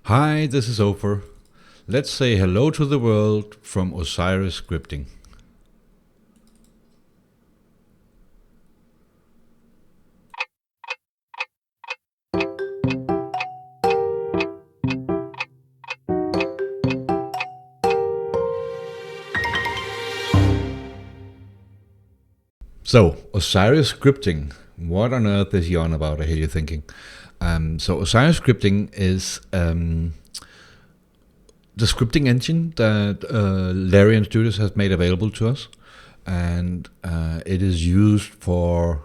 Hi, this is Ohfor. Let's say hello to the world from Osiris scripting. So, Osiris scripting. What on earth is he on about, I hear you thinking. So Osiris scripting is the scripting engine that Larian Studios has made available to us. And it is used for,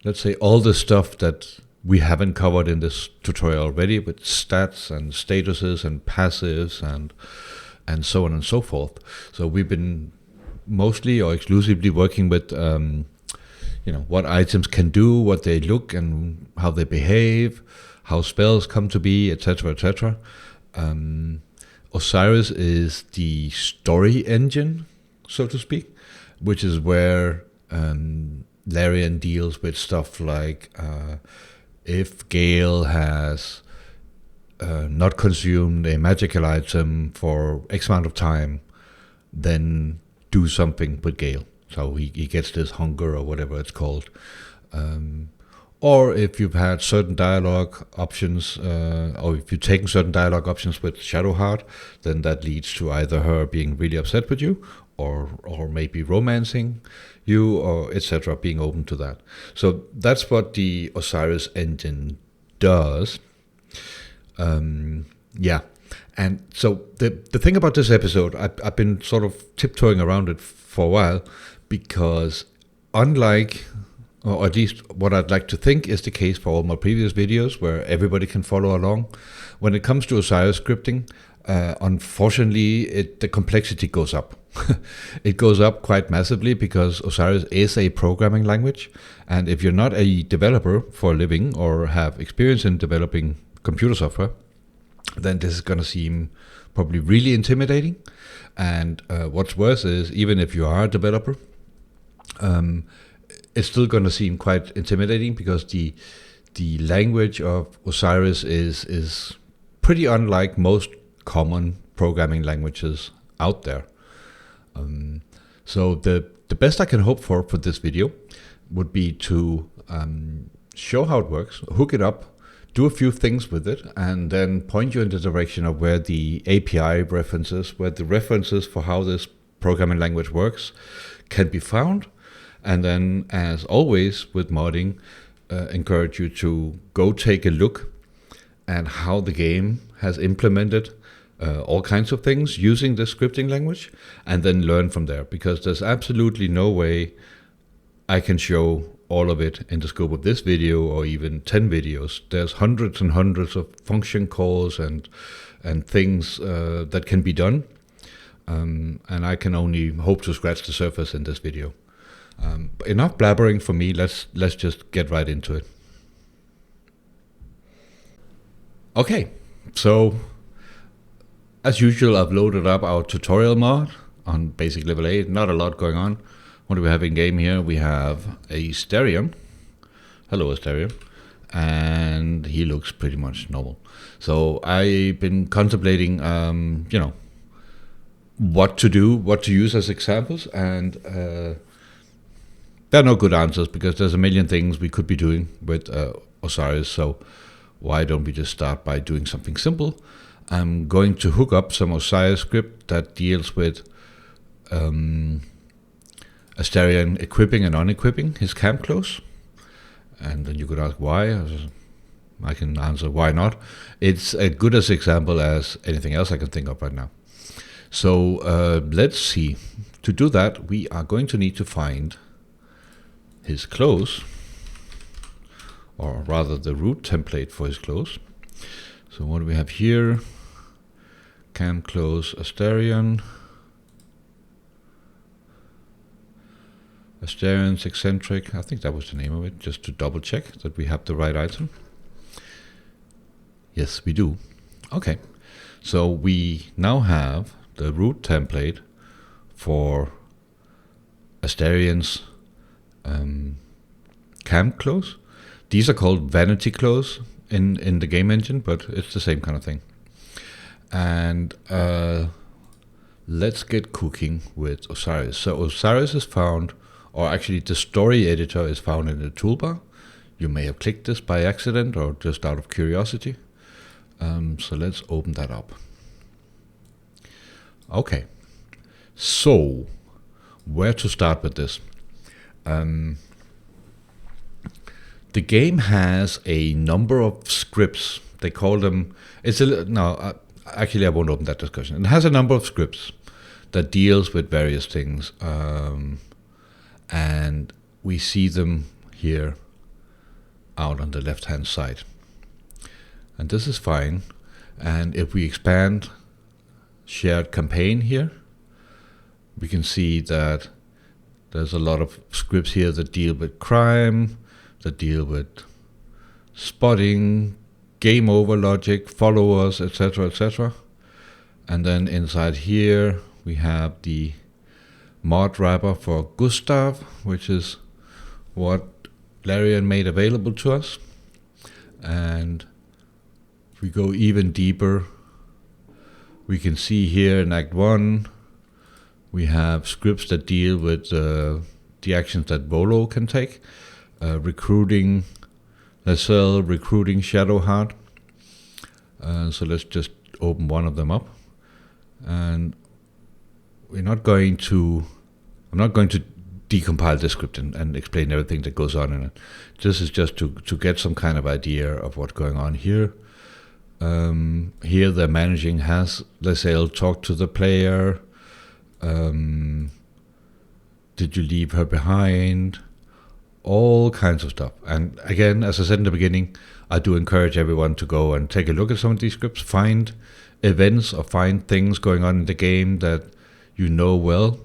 let's say, all the stuff that we haven't covered in this tutorial already, with stats and statuses and passives and so on and so forth. So we've been mostly or exclusively working with what items can do, what they look and how they behave, how spells come to be, etc., etc. Osiris is the story engine, so to speak, which is where Larian deals with stuff like if Gale has not consumed a magical item for X amount of time, then do something with Gale. So he gets this hunger or whatever it's called. Or if you've had certain dialogue options, or if you've taken certain dialogue options with Shadowheart, then that leads to either her being really upset with you, or maybe romancing you, or etc., being open to that. So that's what the Osiris engine does. And so the thing about this episode, I've been sort of tiptoeing around it for a while, because unlike, or at least what I'd like to think is the case for all my previous videos where everybody can follow along, when it comes to Osiris scripting, unfortunately the complexity goes up. It goes up quite massively because Osiris is a programming language, and if you're not a developer for a living or have experience in developing computer software, then this is going to seem probably really intimidating. And what's worse is, even if you are a developer, it's still going to seem quite intimidating, because the language of Osiris is pretty unlike most common programming languages out there. So the best I can hope for this video would be to show how it works, hook it up, do a few things with it, and then point you in the direction of where the API references, where the references for how this programming language works can be found. And then, as always with modding, encourage you to go take a look at how the game has implemented all kinds of things using the scripting language, and then learn from there, because there's absolutely no way I can show all of it in the scope of this video or even 10 videos. There's hundreds and hundreds of function calls and things that can be done, and I can only hope to scratch the surface in this video. Enough blabbering for me. Let's just get right into it. Okay, so as usual, I've loaded up our tutorial mod on basic level 8. Not a lot going on. What do we have in game here? We have a Asterion. Hello, Asterion. And he looks pretty much normal. So I've been contemplating, what to do, what to use as examples, and there are no good answers, because there's a million things we could be doing with Osiris. So why don't we just start by doing something simple? I'm going to hook up some Osiris script that deals with Asterion equipping and unequipping his camp clothes. And then you could ask why. I can answer why not. It's as good as example as anything else I can think of right now. So let's see. To do that, we are going to need to find his clothes, or rather the root template for his clothes. So what do we have here? Camp clothes Asterion. Asterian's eccentric, I think that was the name of it, just to double check that we have the right item. Yes, we do. Okay, so we now have the root template for Asterian's camp clothes. These are called vanity clothes. in the game engine, but it's the same kind of thing. And let's get cooking with Osiris. So Osiris is found, or actually the story editor is found in the toolbar. You may have clicked this by accident or just out of curiosity. So let's open that up. Okay, so where to start with this? The game has a number of scripts. They call them, actually I won't open that discussion. It has a number of scripts that deals with various things. And we see them here out on the left hand side. And this is fine. And if we expand shared campaign here, we can see that there's a lot of scripts here that deal with crime, that deal with spotting, game over logic, followers, etc., etc. And then inside here we have the mod wrapper for Gustav, which is what Larian made available to us. And if we go even deeper, we can see here in Act 1 we have scripts that deal with the actions that Volo can take. Recruiting Lascelles, recruiting Shadowheart. So let's just open one of them up. And I'm not going to decompile this script and explain everything that goes on in it. This is just to get some kind of idea of what's going on here. Here the managing has Lascelles talk to the player. Did you leave her behind? All kinds of stuff. And again, as I said in the beginning, I do encourage everyone to go and take a look at some of these scripts, find events or find things going on in the game that you know well,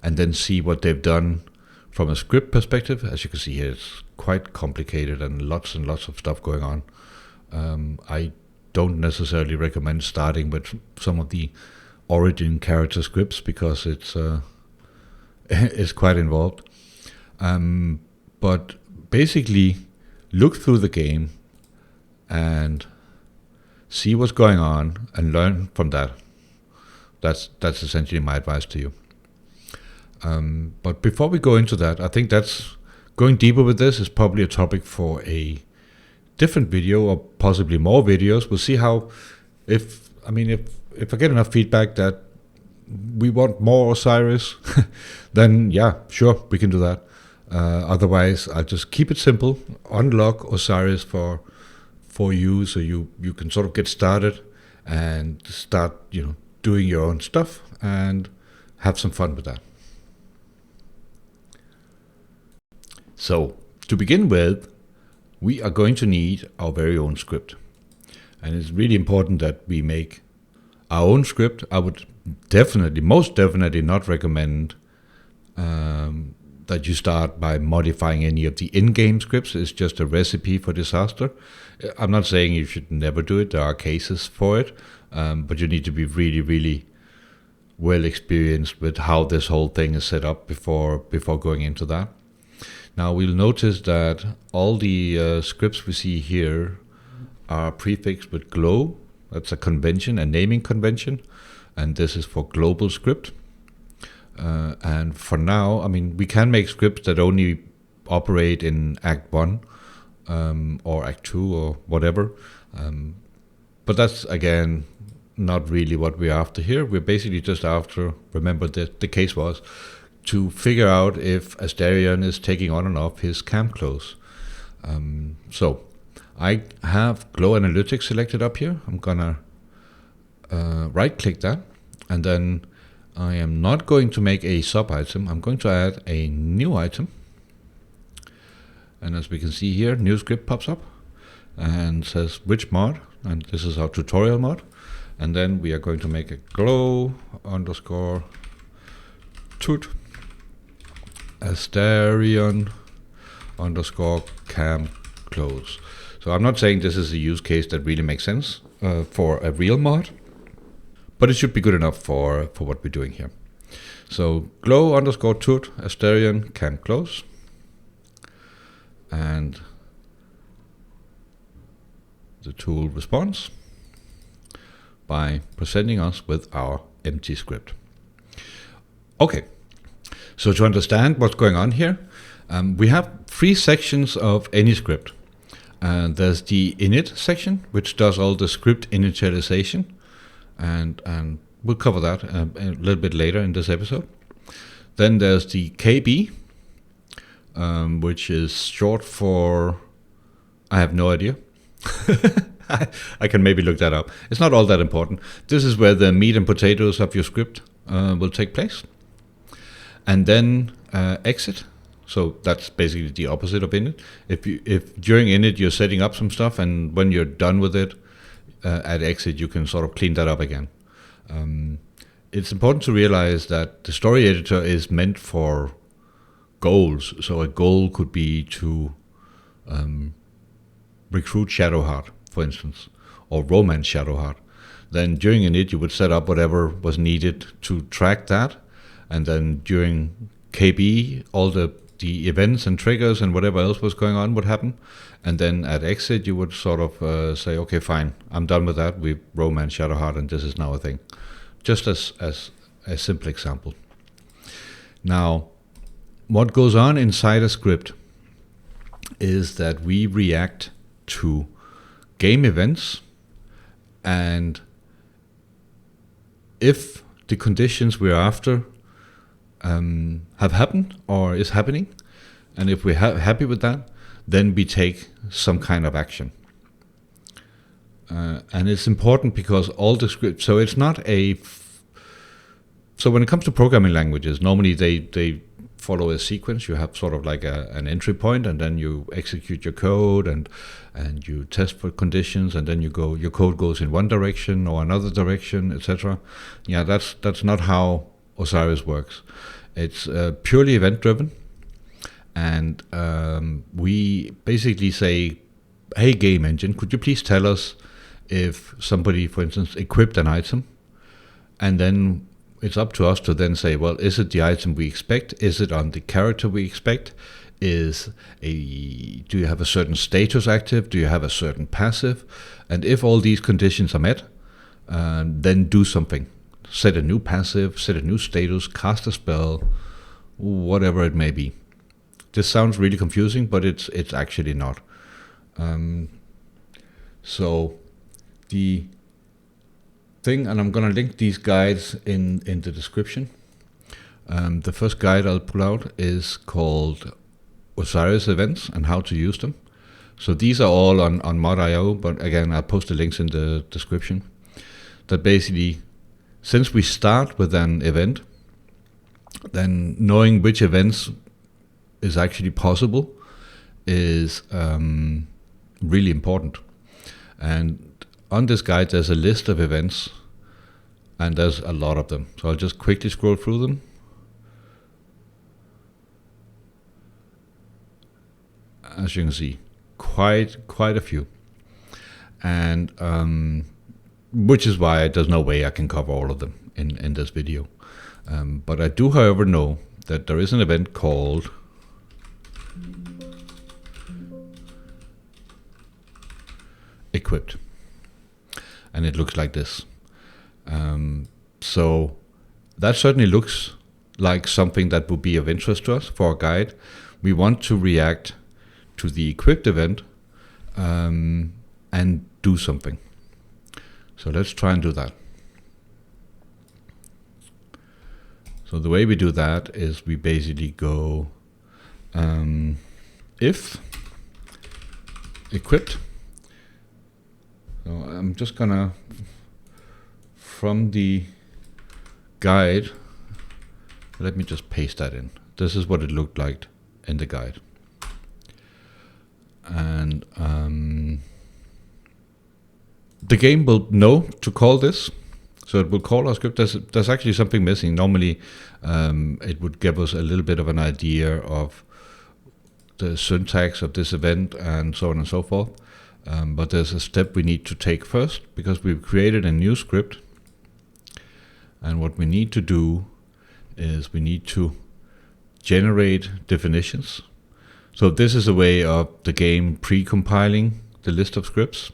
and then see what they've done from a script perspective. As you can see here, it's quite complicated and lots of stuff going on. I don't necessarily recommend starting with some of the origin character scripts because it's quite involved. But basically, look through the game and see what's going on and learn from that. That's essentially my advice to you. But before we go into that, I think that's going deeper with this is probably a topic for a different video or possibly more videos. We'll see how, if I get enough feedback that we want more Osiris, then yeah, sure, we can do that. Otherwise, I'll just keep it simple, unlock Osiris for you, so you can sort of get started and start, doing your own stuff and have some fun with that. So, to begin with, we are going to need our very own script. And it's really important that we make our own script. I would most definitely not recommend that you start by modifying any of the in-game scripts. It's just a recipe for disaster. I'm not saying you should never do it. There are cases for it. But you need to be really, really well experienced with how this whole thing is set up before going into that. Now we'll notice that all the scripts we see here are prefixed with GLOW. That's a convention, a naming convention, and this is for global script. And for now, we can make scripts that only operate in Act 1 or Act 2 or whatever. But that's, again, not really what we're after here. We're basically just after, remember that the case was, to figure out if Astarion is taking on and off his camp clothes. So I have Glow Analytics selected up here. I'm gonna right click that, and then I am not going to make a sub item. I'm going to add a new item. And as we can see here, new script pops up and says which mod, and this is our tutorial mod. And then we are going to make a glow underscore toot Astarion underscore camp close. So I'm not saying this is a use case that really makes sense for a real mod, but it should be good enough for what we're doing here. So glow underscore toot Astarion camp close. And the tool response by presenting us with our empty script. Okay, so to understand what's going on here, we have 3 sections of any script. There's the init section, which does all the script initialization, and we'll cover that a little bit later in this episode. Then there's the KB, which is short for, I have no idea. I can maybe look that up. It's not all that important. This is where the meat and potatoes of your script will take place. And then exit. So that's basically the opposite of init. If during init you're setting up some stuff, and when you're done with it, at exit you can sort of clean that up again. It's important to realize that the story editor is meant for goals. So a goal could be to recruit Shadowheart, for instance, or romance Shadowheart. Then during init you would set up whatever was needed to track that, and then during KB all the events and triggers and whatever else was going on would happen, and then at exit you would sort of say, okay, fine, I'm done with that, we've romance Shadowheart and this is now a thing. Just as a simple example. Now, what goes on inside a script is that we react to game events, and if the conditions we're after have happened or is happening, and if we're happy with that, then we take some kind of action. And it's important because all the scripts, so it's not so when it comes to programming languages, normally they follow a sequence. You have sort of like an entry point, and then you execute your code and you test for conditions, and then your code goes in one direction or another direction, etc. Yeah, that's not how Osiris works. It's purely event driven, and we basically say, hey game engine, could you please tell us if somebody, for instance, equipped an item, and then it's up to us to then say, well, is it the item we expect? Is it on the character we expect? Do you have a certain status active? Do you have a certain passive? And if all these conditions are met, then do something. Set a new passive, set a new status, cast a spell, whatever it may be. This sounds really confusing, but it's actually not. So the thing, and I'm going to link these guides in the description. The first guide I'll pull out is called Osiris Events and how to use them. So these are all on mod.io, but again, I'll post the links in the description. That basically, since we start with an event, then knowing which events is actually possible is really important. And on this guide, there's a list of events, and there's a lot of them. So I'll just quickly scroll through them. As you can see, quite a few. And which is why there's no way I can cover all of them in this video. But I do, however, know that there is an event called equipped, and it looks like this. So that certainly looks like something that would be of interest to us for our guide. We want to react to the equipped event and do something. So let's try and do that. So the way we do that is we basically go if equipped. So I'm just gonna, from the guide, let me just paste that in. This is what it looked like in the guide. And the game will know to call this. So it will call our script. There's actually something missing. Normally it would give us a little bit of an idea of the syntax of this event and so on and so forth. But there's a step we need to take first, because we've created a new script. And what we need to do is we need to generate definitions. So this is a way of the game pre-compiling the list of scripts.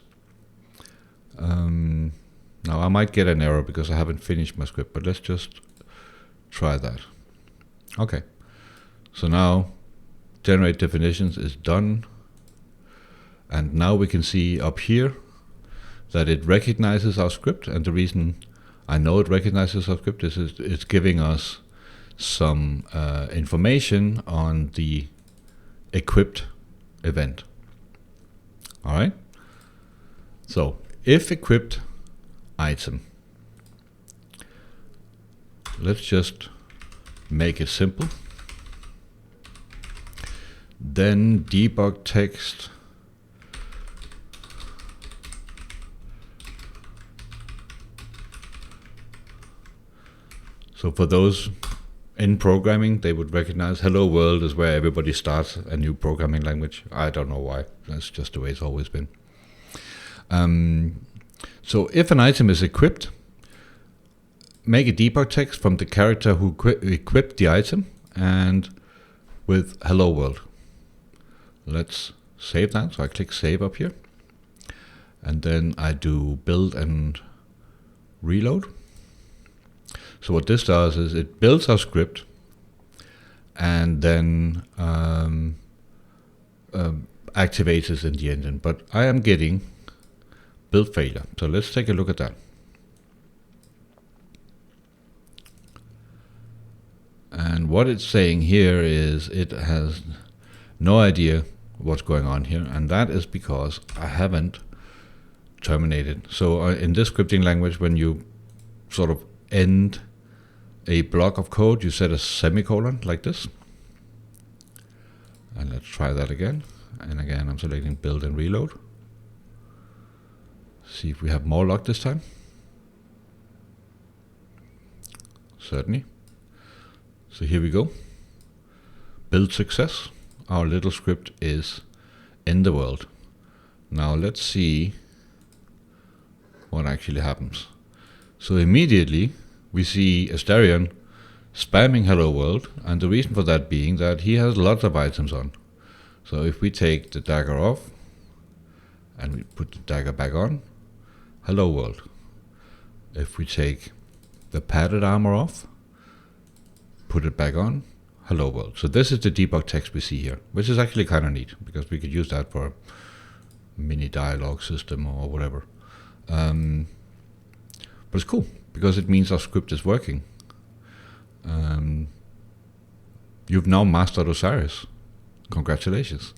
Now I might get an error because I haven't finished my script, but let's just try that. Okay, so now generate definitions is done, and now we can see up here that it recognizes our script, and the reason I know it recognizes our script is it's giving us some information on the equipped event. All right, so if equipped item, let's just make it simple. Then debug text so for those in programming, they would recognize hello world is where everybody starts a new programming language. I don't know why. That's just the way it's always been. So if an item is equipped, make a debug text from the character who equipped the item and with hello world. Let's save that. So I click save up here, and then I do build and reload. So what this does is it builds our script and then activates it in the engine. But I am getting build failure. So let's take a look at that. And what it's saying here is it has no idea what's going on here, and that is because I haven't terminated. So in this scripting language, when you sort of end a block of code, you set a semicolon like this. And let's try that again. And again, I'm selecting build and reload. See if we have more luck this time. Certainly. So here we go. Build success. Our little script is in the world. Now let's see what actually happens. So immediately we see Astarion spamming hello world, and the reason for that being that he has lots of items on. So if we take the dagger off and we put the dagger back on, hello world. If we take the padded armor off, put it back on, hello world. So this is the debug text we see here, which is actually kind of neat because we could use that for a mini dialogue system or whatever. But it's cool because it means our script is working. You've now mastered Osiris. Congratulations.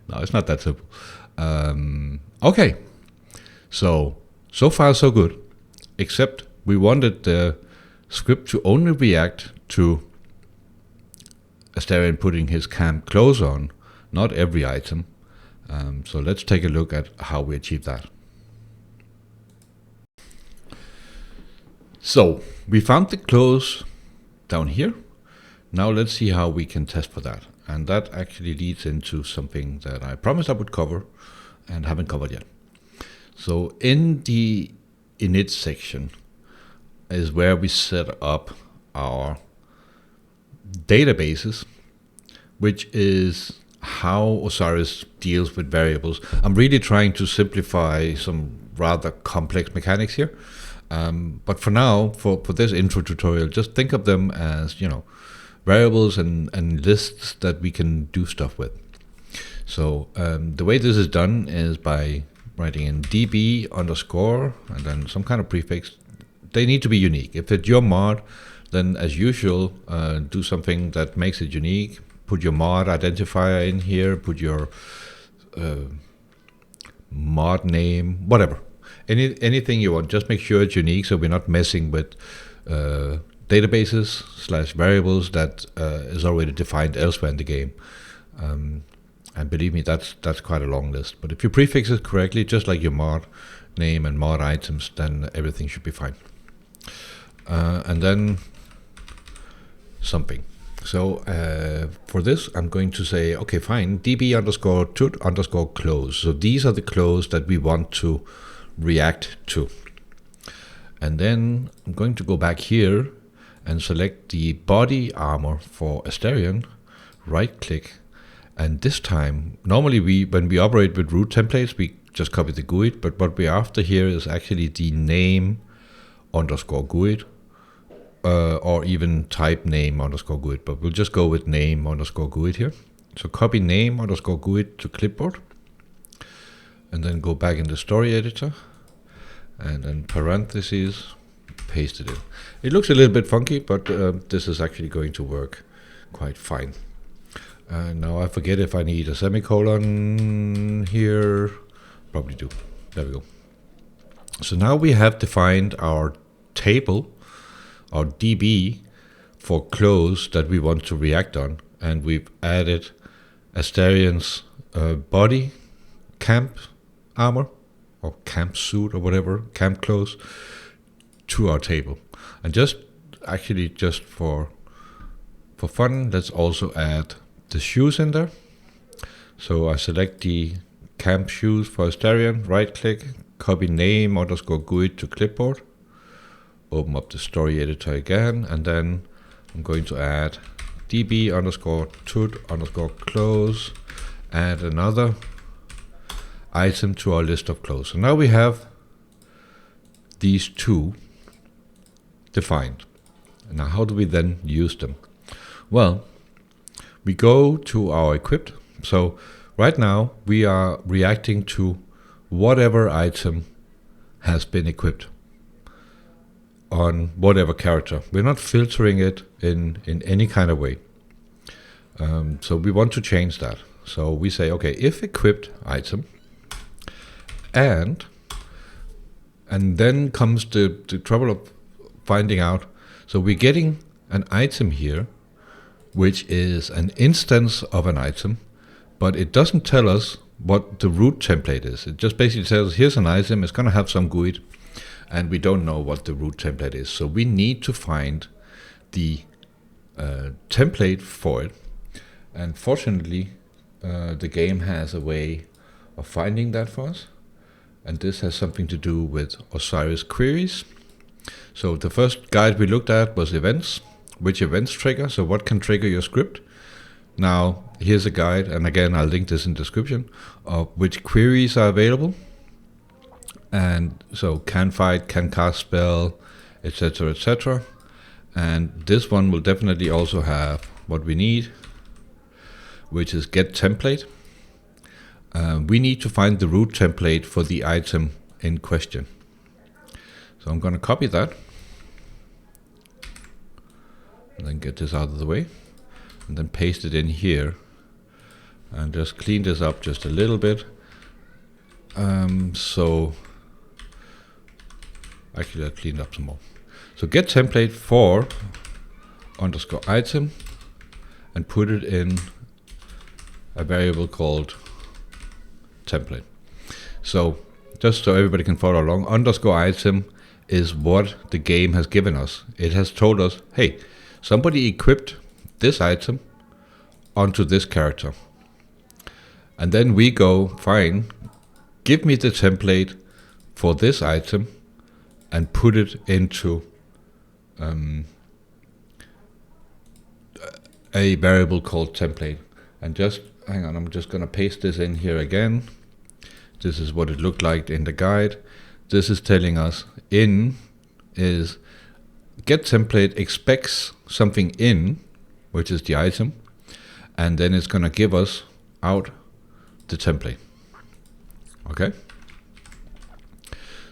No, it's not that simple. Okay, so far so good, except we wanted the script to only react to Astarion putting his camp clothes on, not every item. So let's take a look at how we achieve that. So we found the clothes down here. Now let's see how we can test for that. And that actually leads into something that I promised I would cover and haven't covered yet. So in the init section is where we set up our databases, which is how Osiris deals with variables. I'm really trying to simplify some rather complex mechanics here. But for now, for this intro tutorial, just think of them as, variables and lists that we can do stuff with. So the way this is done is by writing in db underscore and then some kind of prefix. They need to be unique. If it's your mod, then as usual, do something that makes it unique. Put your mod identifier in here, put your mod name, whatever. Anything you want, just make sure it's unique so we're not messing with databases / variables that is already defined elsewhere in the game. And believe me, that's quite a long list. But if you prefix it correctly, just like your mod name and mod items, then everything should be fine. And then something. So for this, I'm going to say, okay, fine, db underscore tut underscore close. So these are the clothes that we want to react to. And then I'm going to go back here and select the body armor for Astarion, right click, and this time, normally when we operate with root templates, we just copy the GUID, but what we're after here is actually the name underscore GUID, or even type name underscore GUID, but we'll just go with name underscore GUID here. So copy name underscore GUID to clipboard, and then go back in the story editor, and then parentheses, paste it in. It looks a little bit funky, but this is actually going to work quite fine. Now I forget if I need a semicolon here. Probably do. There we go. So now we have defined our table, our DB for clothes that we want to react on, and we've added Astarion's body, camp armor, or camp suit, or whatever, camp clothes, to our table. And just for fun, let's also add the shoes in there. So I select the camp shoes for Astarion, right click, copy name underscore GUID to clipboard, open up the story editor again, and then I'm going to add db underscore tut underscore clothes, add another item to our list of clothes. So now we have these two defined. Now how do we then use them? Well, we go to our equipped. So right now we are reacting to whatever item has been equipped on whatever character. We're not filtering it in any kind of way. So we want to change that. So we say, okay, if equipped item, and then comes the trouble of finding out. So we're getting an item here, which is an instance of an item, but it doesn't tell us what the root template is. It just basically says, here's an item, it's going to have some GUID, and we don't know what the root template is. So we need to find the template for it. And fortunately, the game has a way of finding that for us. And this has something to do with Osiris queries. So the first guide we looked at was events. Which events trigger? So what can trigger your script? Now, here's a guide, and again, I'll link this in the description, of which queries are available. And so can fight, can cast spell, etc., etc. And this one will definitely also have what we need, which is get template. We need to find the root template for the item in question. So I'm going to copy that, and then get this out of the way, and then paste it in here, and just clean this up just a little bit. So actually I'll clean it up some more. So get template for underscore item, and put it in a variable called template. So just so everybody can follow along, underscore item is what the game has given us. It has told us, hey, somebody equipped this item onto this character. And then we go, fine, give me the template for this item and put it into a variable called template. And just, hang on, I'm just going to paste this in here again. This is what it looked like in the guide. This is telling us in is get template expects something in, which is the item, and then it's going to give us out the template. Okay?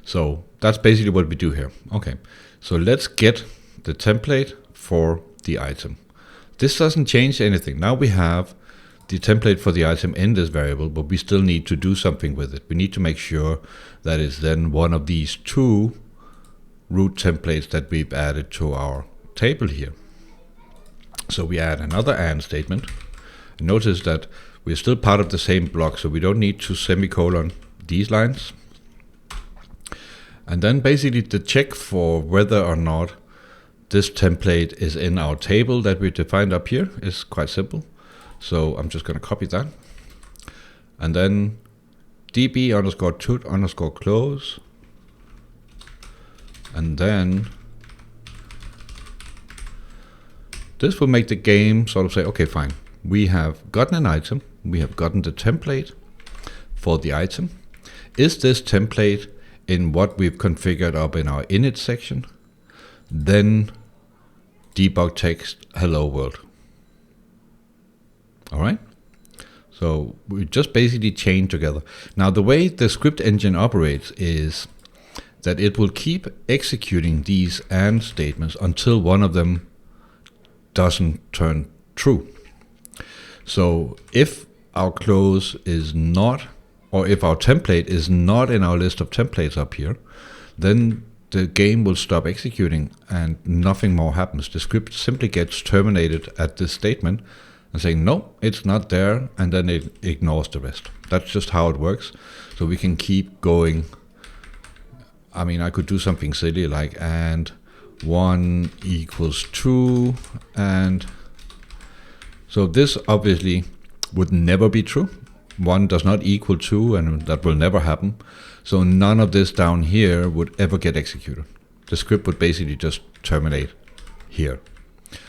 So that's basically what we do here. Okay, so let's get the template for the item. This doesn't change anything. Now we have the template for the item in this variable, but we still need to do something with it. We need to make sure that it's then one of these two root templates that we've added to our table here. So we add another AND statement. Notice that we're still part of the same block, so we don't need to semicolon these lines. And then basically the check for whether or not this template is in our table that we defined up here is quite simple. So I'm just going to copy that, and then db underscore tut underscore close, and then this will make the game sort of say, okay, fine, we have gotten an item, we have gotten the template for the item. is this template in what we've configured up in our init section? Then debug text hello world. All right. So we just basically chain together. Now the way the script engine operates is that it will keep executing these AND statements until one of them doesn't turn true. So if our close is not, or if our template is not in our list of templates up here, then the game will stop executing and nothing more happens. The script simply gets terminated at this statement and saying, no, it's not there, and then it ignores the rest. That's just how it works. So we can keep going. I mean, I could do something silly like and 1 equals 2, and so this obviously would never be true. 1 does not equal 2, and that will never happen. So none of this down here would ever get executed. The script would basically just terminate here.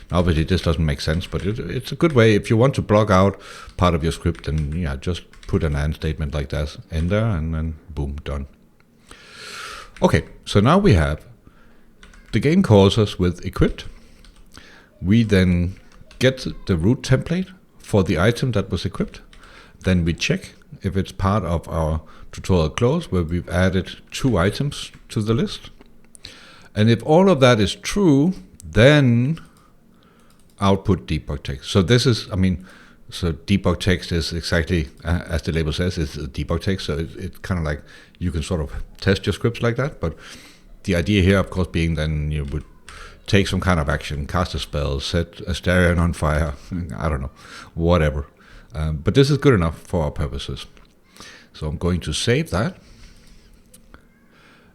Now, obviously this doesn't make sense, but it's a good way. If you want to block out part of your script, then yeah, just put an AND statement like that in there, and then boom, done. Okay, so now we have the game calls us with equipped. We then get the root template for the item that was equipped. Then we check if it's part of our tutorial close where we've added 2 items to the list. And if all of that is true, then output debug text. So this is, I mean, so debug text is exactly as the label says, it's a debug text. So it's kind of like you can sort of test your scripts like that. But the idea here, of course, being then you would take some kind of action, cast a spell, set Astarion on fire, I don't know, whatever. But this is good enough for our purposes. So I'm going to save that.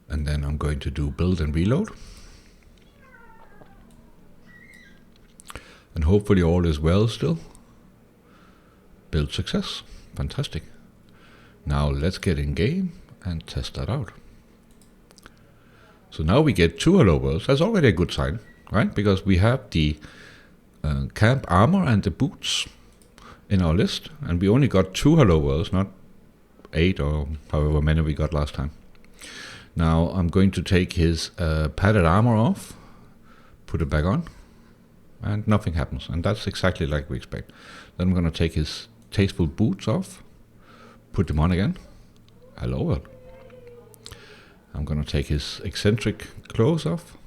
And then I'm going to do build and reload. And hopefully all is well still. Build success. Fantastic. Now let's get in game and test that out. So now we get 2 hello worlds. That's already a good sign, right? Because we have the camp armor and the boots in our list, and we only got 2 hello worlds, not 8 or however many we got last time. Now I'm going to take his padded armor off, put it back on, and nothing happens. And that's exactly like we expect. Then I'm going to take his tasteful boots off, put them on again. Hello world. I'm going to take his eccentric clothes off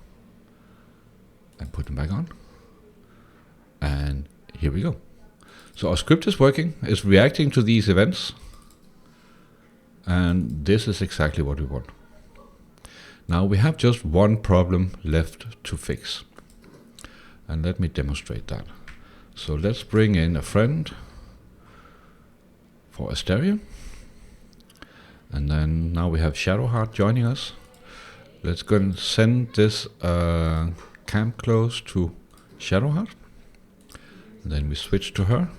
and put them back on. And here we go. So our script is working, it's reacting to these events. And this is exactly what we want. Now we have just one problem left to fix. And let me demonstrate that. So let's bring in a friend for Astarion. And then now we have Shadowheart joining us. Let's go and send this camp close to Shadowheart. And then we switch to her.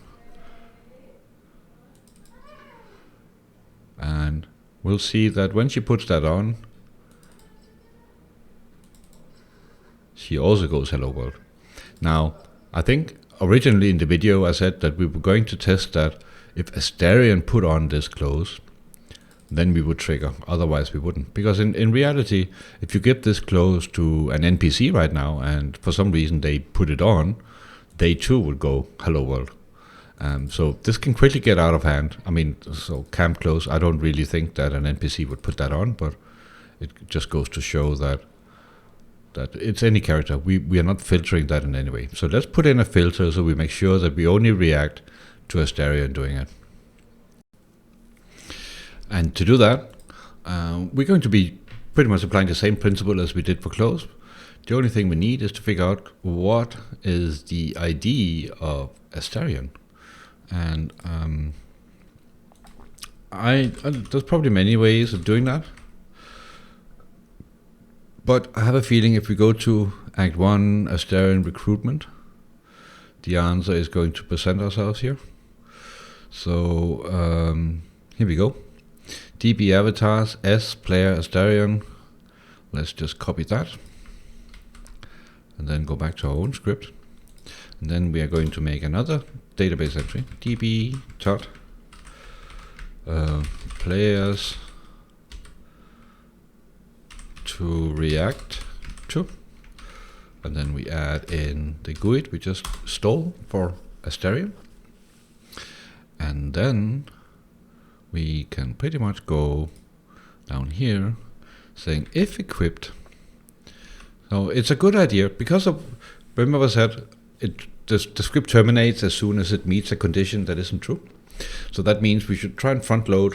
And we'll see that when she puts that on, she also goes hello world. Now, I think originally in the video I said that we were going to test that if Astarion put on this clothes, then we would trigger, otherwise we wouldn't. Because in reality, if you give this clothes to an NPC right now and for some reason they put it on, they too will go hello world. So this can quickly get out of hand. I mean, so camp clothes, I don't really think that an NPC would put that on, but it just goes to show that it's any character. We are not filtering that in any way. So let's put in a filter so we make sure that we only react to Astarion doing it. And to do that, we're going to be pretty much applying the same principle as we did for clothes. The only thing we need is to figure out what is the ID of Astarion. And there's probably many ways of doing that. But I have a feeling if we go to Act 1, Astarion Recruitment, the answer is going to present ourselves here. So here we go. DB avatars, S, player, Astarion. Let's just copy that. And then go back to our own script. And then we are going to make another database entry. DB dot players to react to, and then we add in the GUID we just stole for Asterion, and then we can pretty much go down here saying if equipped. So it's a good idea because of, remember I said the script terminates as soon as it meets a condition that isn't true. So that means we should try and front load,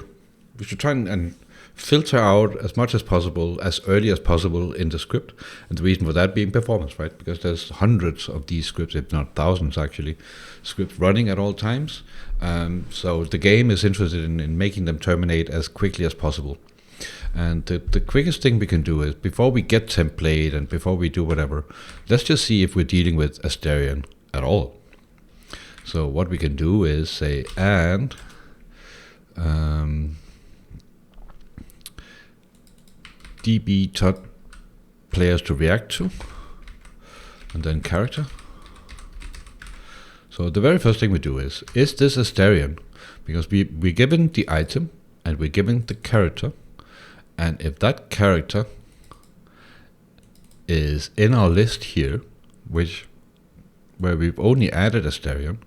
we should try and filter out as much as possible, as early as possible in the script. And the reason for that being performance, right? Because there's hundreds of these scripts, if not thousands actually, scripts running at all times. So the game is interested in making them terminate as quickly as possible. And the quickest thing we can do is, before we get template and before we do whatever, let's just see if we're dealing with Asterion at all. So what we can do is say and db players to react to, and then character. So the very first thing we do is this Asterion? Because we're given the item and we're given the character, and if that character is in our list here, where we've only added Asterion,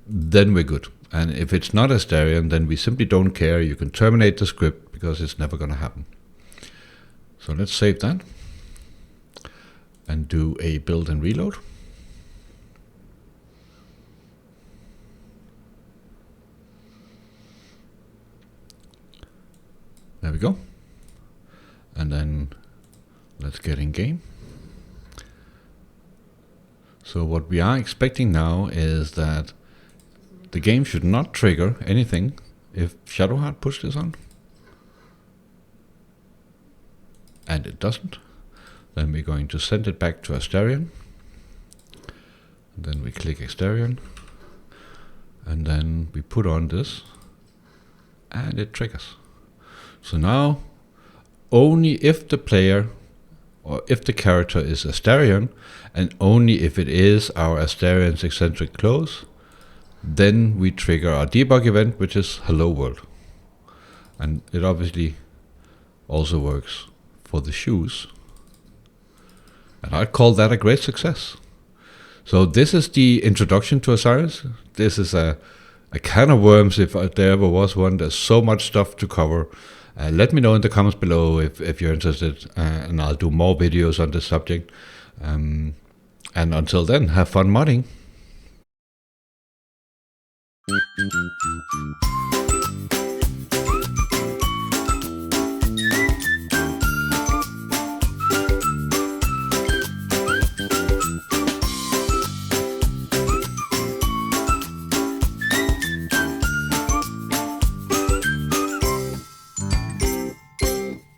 then we're good. And if it's not Asterion, then we simply don't care. You can terminate the script because it's never going to happen. So let's save that and do a build and reload. There we go. And then let's get in game. So what we are expecting now is that the game should not trigger anything if Shadowheart push this on. And it doesn't. Then we're going to send it back to Asterion. Then we click Asterion. And then we put on this. And it triggers. So now, only if the player or if the character is Asterion, and only if it is our Asterion's eccentric close, then we trigger our debug event, which is hello world. And it obviously also works for the shoes. And I'd call that a great success. So this is the introduction to Osiris. This is a can of worms if there ever was one. There's so much stuff to cover. Let me know in the comments below if you're interested, and I'll do more videos on this subject. And until then, have fun modding.